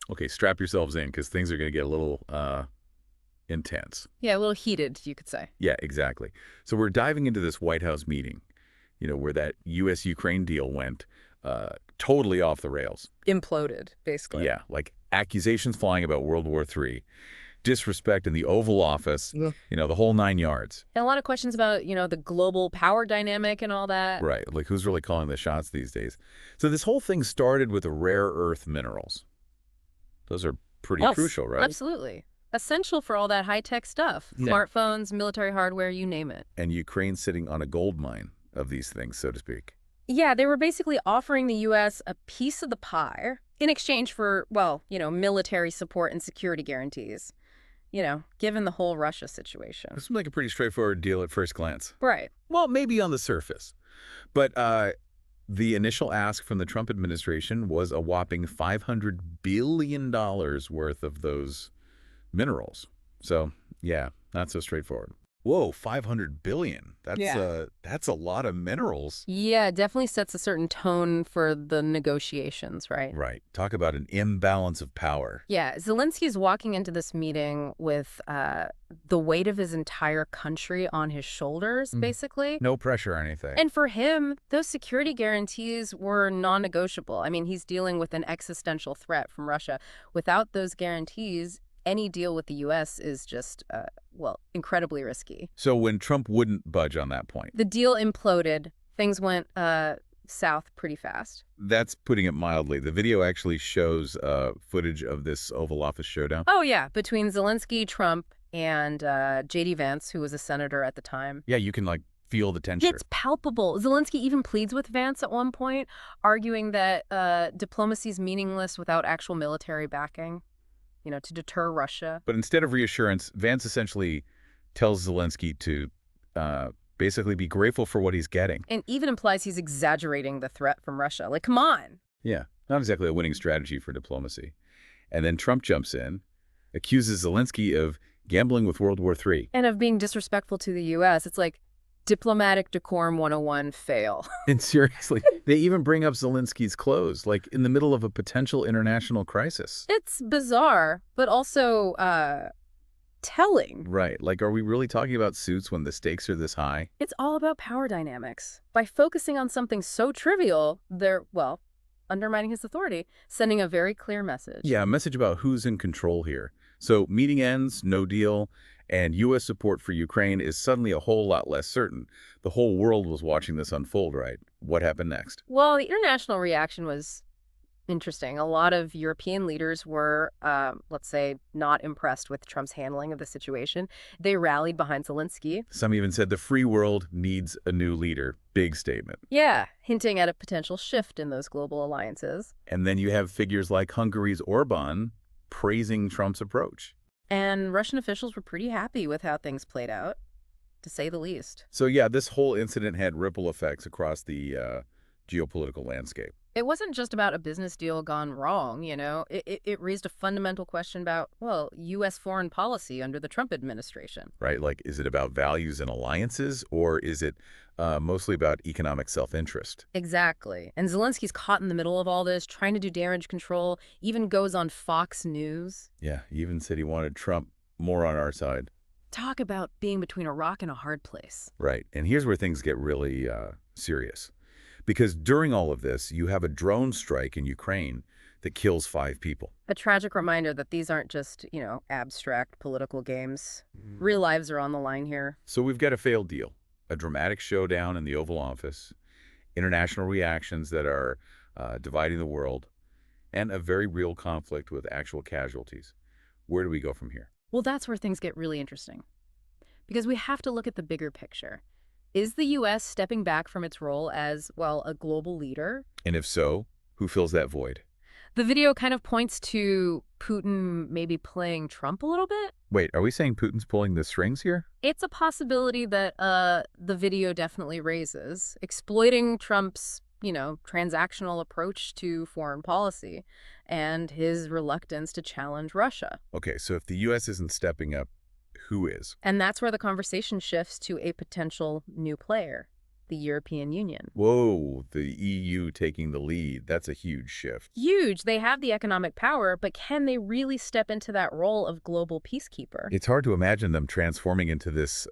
Okay, strap yourselves in because things are going to get a little intense. Yeah, a little heated, you could say. Yeah, exactly. So we're diving into this White House meeting, where that U.S.-Ukraine deal went totally off the rails. Imploded, basically. Yeah, like accusations flying about World War III, disrespect in the Oval Office, Yeah. the whole 9 yards. And a lot of questions about, the global power dynamic and all that. Right, like who's really calling the shots these days? So this whole thing started with the rare earth minerals. Those are pretty Yes, crucial, right? absolutely. Essential for all that high-tech stuff. Yeah. Smartphones, military hardware, you name it. And Ukraine's sitting on a gold mine of these things, so to speak. Yeah, they were basically offering the U.S. a piece of the pie in exchange for, well, military support and security guarantees. Given the whole Russia situation. This seems like a pretty straightforward deal at first glance. Right. Well, maybe on the surface. But the initial ask from the Trump administration was a whopping $500 billion worth of those minerals. So, yeah, not so straightforward. Whoa, $500 billion. That's a lot of minerals. Yeah, it definitely sets a certain tone for the negotiations, right? Right. Talk about an imbalance of power. Yeah, Zelensky's walking into this meeting with the weight of his entire country on his shoulders, basically. No pressure or anything. And for him, those security guarantees were non-negotiable. I mean, he's dealing with an existential threat from Russia. Without those guarantees, any deal with the U.S. is just, incredibly risky. So when Trump wouldn't budge on that point. The deal imploded. Things went south pretty fast. That's putting it mildly. The video actually shows footage of this Oval Office showdown. Oh, yeah, between Zelensky, Trump, and J.D. Vance, who was a senator at the time. Yeah, you can, feel the tension. It's palpable. Zelensky even pleads with Vance at one point, arguing that diplomacy is meaningless without actual military backing. To deter Russia. But instead of reassurance, Vance essentially tells Zelensky to basically be grateful for what he's getting. And even implies he's exaggerating the threat from Russia. Like, come on. Yeah, not exactly a winning strategy for diplomacy. And then Trump jumps in, accuses Zelensky of gambling with World War III. And of being disrespectful to the U.S. It's like diplomatic decorum 101 fail. And seriously, they even bring up Zelensky's clothes, in the middle of a potential international crisis. It's bizarre, but also telling. Right. Are we really talking about suits when the stakes are this high? It's all about power dynamics. By focusing on something so trivial, they're, undermining his authority, sending a very clear message. Yeah, a message about who's in control here. So meeting ends, no deal, and U.S. support for Ukraine is suddenly a whole lot less certain. The whole world was watching this unfold, right? What happened next? Well, the international reaction was interesting. A lot of European leaders were, let's say, not impressed with Trump's handling of the situation. They rallied behind Zelensky. Some even said the free world needs a new leader. Big statement. Yeah, hinting at a potential shift in those global alliances. And then you have figures like Hungary's Orban praising Trump's approach. And Russian officials were pretty happy with how things played out, to say the least. So yeah, this whole incident had ripple effects across the geopolitical landscape. It wasn't just about a business deal gone wrong, It raised a fundamental question about, U.S. foreign policy under the Trump administration. Right, is it about values and alliances, or is it mostly about economic self-interest? Exactly. And Zelensky's caught in the middle of all this, trying to do damage control, even goes on Fox News. Yeah, he even said he wanted Trump more on our side. Talk about being between a rock and a hard place. Right, and here's where things get really serious. Because during all of this, you have a drone strike in Ukraine that kills 5 people. A tragic reminder that these aren't just, abstract political games. Real lives are on the line here. So we've got a failed deal, a dramatic showdown in the Oval Office, international reactions that are dividing the world, and a very real conflict with actual casualties. Where do we go from here? Well, that's where things get really interesting. Because we have to look at the bigger picture. Is the U.S. stepping back from its role as, a global leader? And if so, who fills that void? The video kind of points to Putin maybe playing Trump a little bit. Wait, are we saying Putin's pulling the strings here? It's a possibility that the video definitely raises, exploiting Trump's, transactional approach to foreign policy and his reluctance to challenge Russia. Okay, so if the U.S. isn't stepping up, who is? And that's where the conversation shifts to a potential new player. the European Union. Whoa, the EU taking the lead. That's a huge shift. Huge. They have the economic power, but can they really step into that role of global peacekeeper? It's hard to imagine them transforming into this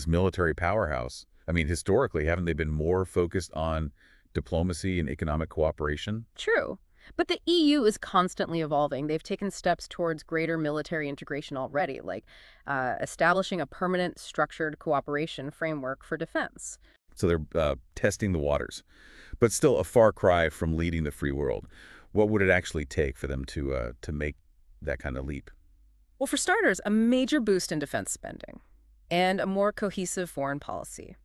military powerhouse. I mean, historically, haven't they been more focused on diplomacy and economic cooperation? True. But the EU is constantly evolving. They've taken steps towards greater military integration already, like establishing a permanent structured cooperation framework for defense. So they're testing the waters, but still a far cry from leading the free world. What would it actually take for them to make that kind of leap? Well, for starters, a major boost in defense spending and a more cohesive foreign policy.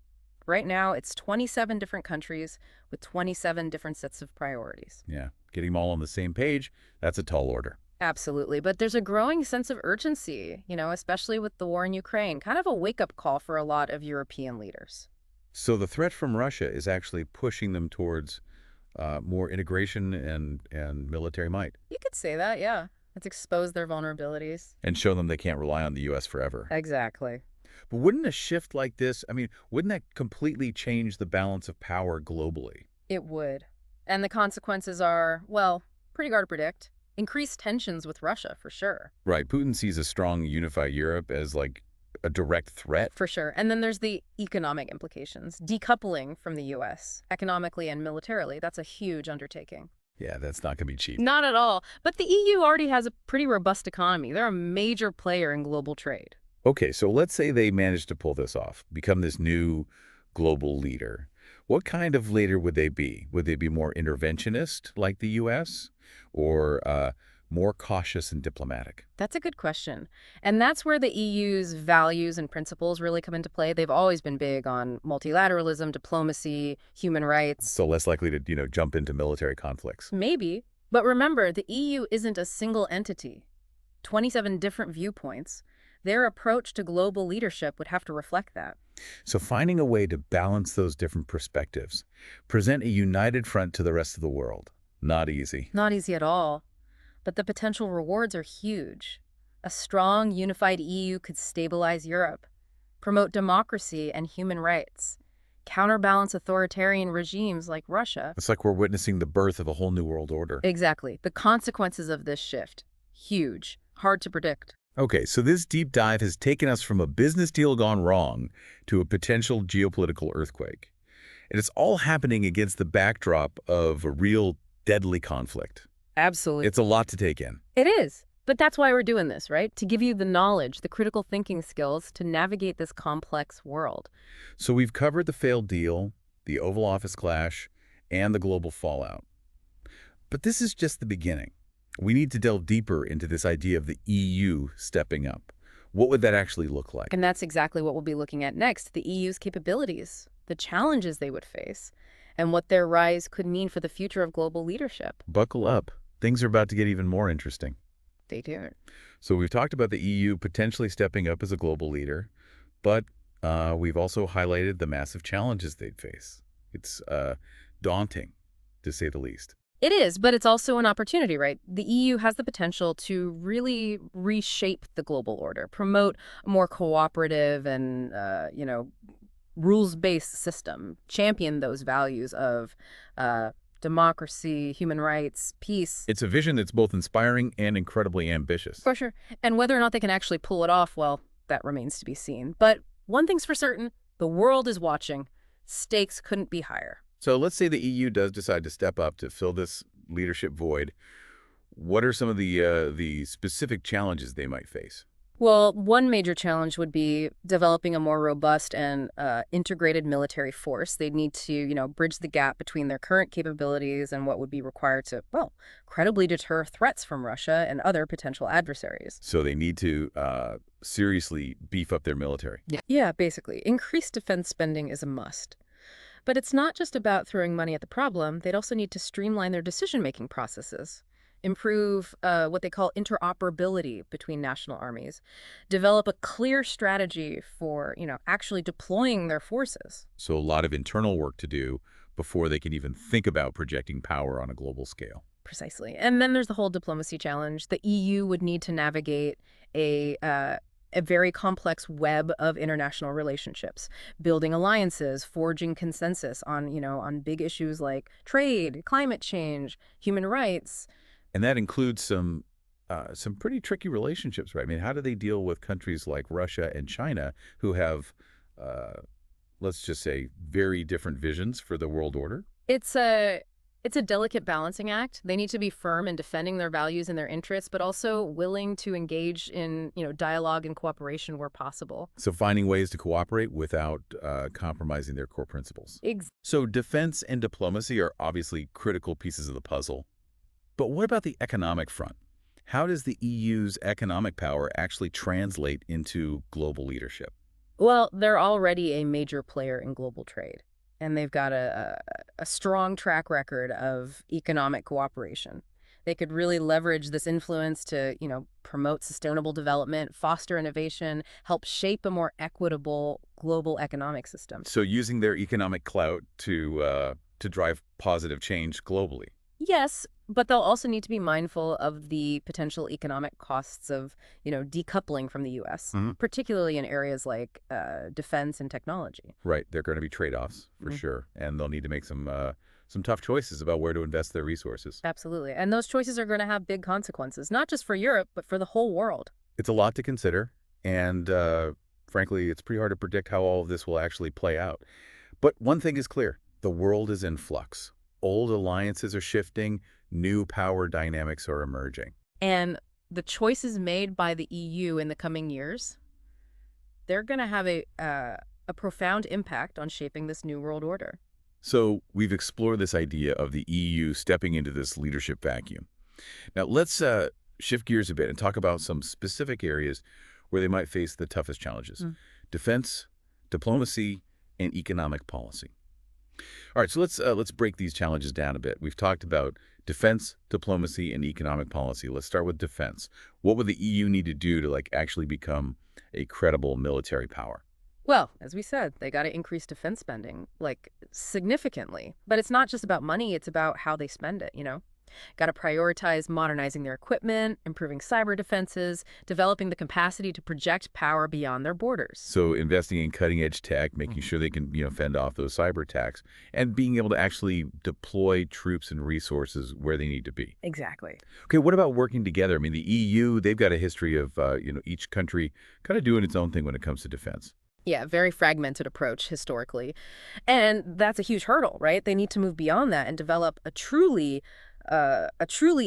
Right now, it's 27 different countries with 27 different sets of priorities. Yeah, getting them all on the same page, that's a tall order. Absolutely. But there's a growing sense of urgency, especially with the war in Ukraine, kind of a wake-up call for a lot of European leaders. So the threat from Russia is actually pushing them towards more integration and military might, You could say that, yeah. It's exposed their vulnerabilities. and show them they can't rely on the U.S. forever. Exactly. But wouldn't a shift like this, I mean, wouldn't that completely change the balance of power globally? It would. And the consequences are, well, pretty hard to predict. Increased tensions with Russia, for sure. Right, Putin sees a strong, unified Europe as like a direct threat. For sure. And then there's the economic implications. Decoupling from the U.S., economically and militarily, that's a huge undertaking. Yeah, that's not going to be cheap. Not at all. But the EU already has a pretty robust economy. They're a major player in global trade. Okay, so let's say they manage to pull this off, become this new global leader. What kind of leader would they be? Would they be more interventionist like the U.S. or more cautious and diplomatic? That's a good question. And that's where the EU's values and principles really come into play. They've always been big on multilateralism, diplomacy, human rights. So less likely to, jump into military conflicts. Maybe. But remember, the EU isn't a single entity. 27 different viewpoints. Their approach to global leadership would have to reflect that. So finding a way to balance those different perspectives, present a united front to the rest of the world, not easy. Not easy at all. But the potential rewards are huge. A strong, unified EU could stabilize Europe, promote democracy and human rights, counterbalance authoritarian regimes like Russia. It's like we're witnessing the birth of a whole new world order. Exactly. The consequences of this shift, huge, hard to predict. Okay, so this deep dive has taken us from a business deal gone wrong to a potential geopolitical earthquake. And it's all happening against the backdrop of a real deadly conflict. Absolutely. It's a lot to take in. It is. But that's why we're doing this, right? To give you the knowledge, the critical thinking skills to navigate this complex world. So we've covered the failed deal, the Oval Office clash, and the global fallout. But this is just the beginning. We need to delve deeper into this idea of the EU stepping up. What would that actually look like? And that's exactly what we'll be looking at next, the EU's capabilities, the challenges they would face, and what their rise could mean for the future of global leadership. Buckle up. Things are about to get even more interesting. Stay tuned. So we've talked about the EU potentially stepping up as a global leader, but we've also highlighted the massive challenges they'd face. It's daunting, to say the least. It is, but it's also an opportunity, right? The EU has the potential to really reshape the global order, promote a more cooperative and, rules-based system, champion those values of democracy, human rights, peace. It's a vision that's both inspiring and incredibly ambitious. For sure. And whether or not they can actually pull it off, well, that remains to be seen. But one thing's for certain, the world is watching. Stakes couldn't be higher. So let's say the EU does decide to step up to fill this leadership void. What are some of the specific challenges they might face? Well, one major challenge would be developing a more robust and integrated military force. They'd need to, bridge the gap between their current capabilities and what would be required to, well, credibly deter threats from Russia and other potential adversaries. So they need to seriously beef up their military. Yeah, basically. Increased defense spending is a must. But it's not just about throwing money at the problem. They'd also need to streamline their decision-making processes, improve what they call interoperability between national armies, develop a clear strategy for, actually deploying their forces. So a lot of internal work to do before they can even think about projecting power on a global scale. Precisely. And then there's the whole diplomacy challenge. The EU would need to navigate a a very complex web of international relationships, building alliances, forging consensus on, on big issues like trade, climate change, human rights. And that includes some pretty tricky relationships, right? I mean, how do they deal with countries like Russia and China who have, uh, let's just say, very different visions for the world order? It's a it's a delicate balancing act. They need to be firm in defending their values and their interests, but also willing to engage in, dialogue and cooperation where possible. So finding ways to cooperate without compromising their core principles. Ex So defense and diplomacy are obviously critical pieces of the puzzle. But what about the economic front? How does the EU's economic power actually translate into global leadership? Well, they're already a major player in global trade, and they've got a strong track record of economic cooperation. They could really leverage this influence to, promote sustainable development, foster innovation, help shape a more equitable global economic system. So using their economic clout to drive positive change globally. Yes, but they'll also need to be mindful of the potential economic costs of, decoupling from the U.S., particularly in areas like defense and technology. Right. There are going to be trade-offs for sure, and they'll need to make some tough choices about where to invest their resources. Absolutely. And those choices are going to have big consequences, not just for Europe, but for the whole world. It's a lot to consider, and frankly, it's pretty hard to predict how all of this will actually play out. But one thing is clear: the world is in flux. Old alliances are shifting, new power dynamics are emerging. And the choices made by the EU in the coming years, they're going to have a profound impact on shaping this new world order. So we've explored this idea of the EU stepping into this leadership vacuum. Now let's shift gears a bit and talk about some specific areas where they might face the toughest challenges. Defense, diplomacy, and economic policy. All right, so let's break these challenges down a bit. We've talked about defense, diplomacy, and economic policy. Let's start with defense. What would the EU need to do to actually become a credible military power? Well, as we said, they got to increase defense spending, significantly. But it's not just about money, it's about how they spend it. Got to prioritize modernizing their equipment, improving cyber defenses, developing the capacity to project power beyond their borders. So investing in cutting-edge tech, making sure they can, fend off those cyber attacks, and being able to actually deploy troops and resources where they need to be. Exactly. Okay, what about working together? I mean, the EU, they've got a history of, each country kind of doing its own thing when it comes to defense. Yeah, very fragmented approach historically. And that's a huge hurdle, right? They need to move beyond that and develop a truly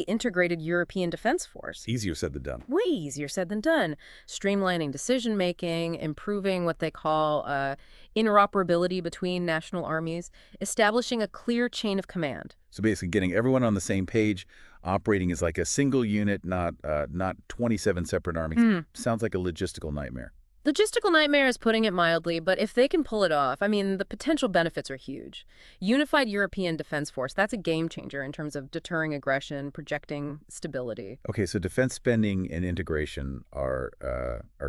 integrated European defense force. Easier said than done. Way easier said than done. Streamlining decision-making, improving what they call interoperability between national armies, establishing a clear chain of command. So basically getting everyone on the same page, operating as like a single unit, not 27 separate armies. Sounds like a logistical nightmare. Logistical nightmare is putting it mildly, but if they can pull it off, I mean, the potential benefits are huge. Unified European Defense Force, that's a game changer in terms of deterring aggression, projecting stability. Okay, so defense spending and integration are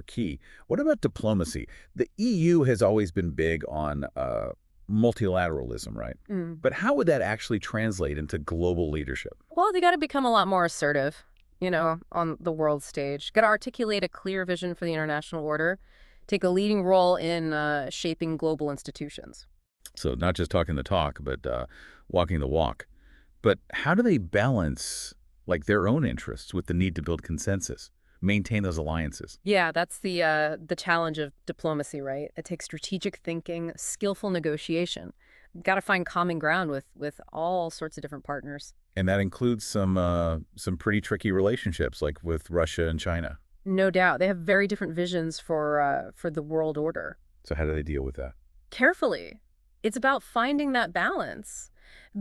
key. What about diplomacy? The EU has always been big on multilateralism, right? But how would that actually translate into global leadership? Well, they got to become a lot more assertive, on the world stage. Got to articulate a clear vision for the international order, take a leading role in shaping global institutions. So not just talking the talk, but walking the walk. But how do they balance their own interests with the need to build consensus, maintain those alliances? Yeah, that's the challenge of diplomacy, right? It takes strategic thinking, skillful negotiation. Got to find common ground with all sorts of different partners. And that includes some pretty tricky relationships, like with Russia and China. No doubt. They have very different visions for the world order. So how do they deal with that? Carefully. It's about finding that balance,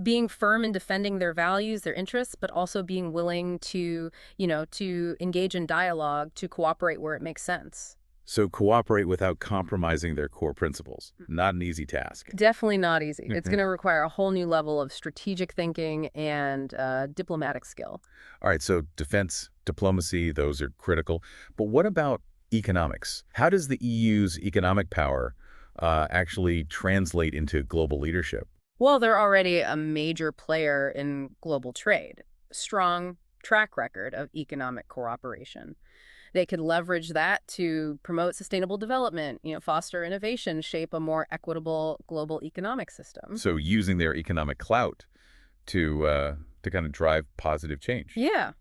being firm in defending their values, their interests, but also being willing to engage in dialogue, to cooperate where it makes sense. So cooperate without compromising their core principles. Not an easy task. Definitely not easy. It's going to require a whole new level of strategic thinking and diplomatic skill. All right, so defense, diplomacy, those are critical. But what about economics? How does the EU's economic power actually translate into global leadership? Well, they're already a major player in global trade. Strong, track record of economic cooperation. They could leverage that to promote sustainable development, foster innovation, shape a more equitable global economic system. So using their economic clout to kind of drive positive change. Yeah.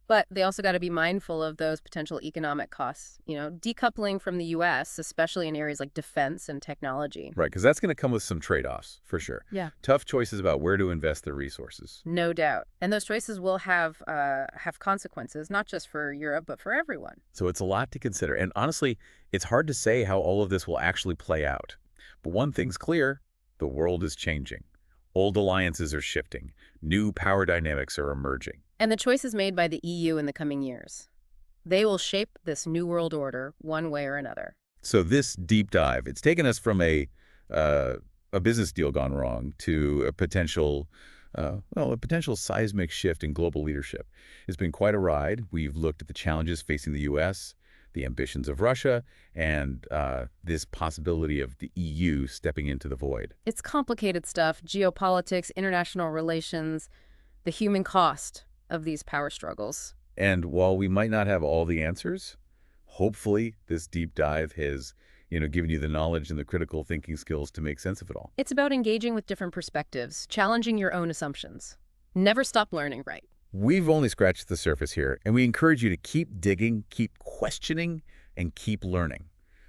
But they also got to be mindful of those potential economic costs, decoupling from the U.S., especially in areas like defense and technology. Right, because that's going to come with some trade-offs, for sure. Yeah. Tough choices about where to invest their resources. No doubt. And those choices will have consequences, not just for Europe, but for everyone. So it's a lot to consider. And honestly, it's hard to say how all of this will actually play out. But one thing's clear, the world is changing. Old alliances are shifting. New power dynamics are emerging. And the choices made by the EU in the coming years, they will shape this new world order one way or another. So this deep dive, it's taken us from a business deal gone wrong to a potential seismic shift in global leadership. It's been quite a ride. We've looked at the challenges facing the U.S., the ambitions of Russia, and this possibility of the EU stepping into the void. It's complicated stuff, geopolitics, international relations, the human cost of these power struggles. And while we might not have all the answers, hopefully this deep dive has, given you the knowledge and the critical thinking skills to make sense of it all. It's about engaging with different perspectives, challenging your own assumptions. Never stop learning, right? We've only scratched the surface here, and we encourage you to keep digging, keep questioning, and keep learning.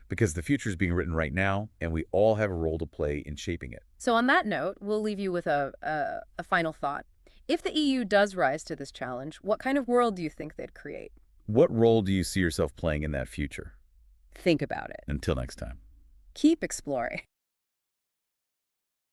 Because the future is being written right now, and we all have a role to play in shaping it. So on that note, we'll leave you with a final thought. If the EU does rise to this challenge, what kind of world do you think they'd create? What role do you see yourself playing in that future? Think about it. Until next time. Keep exploring.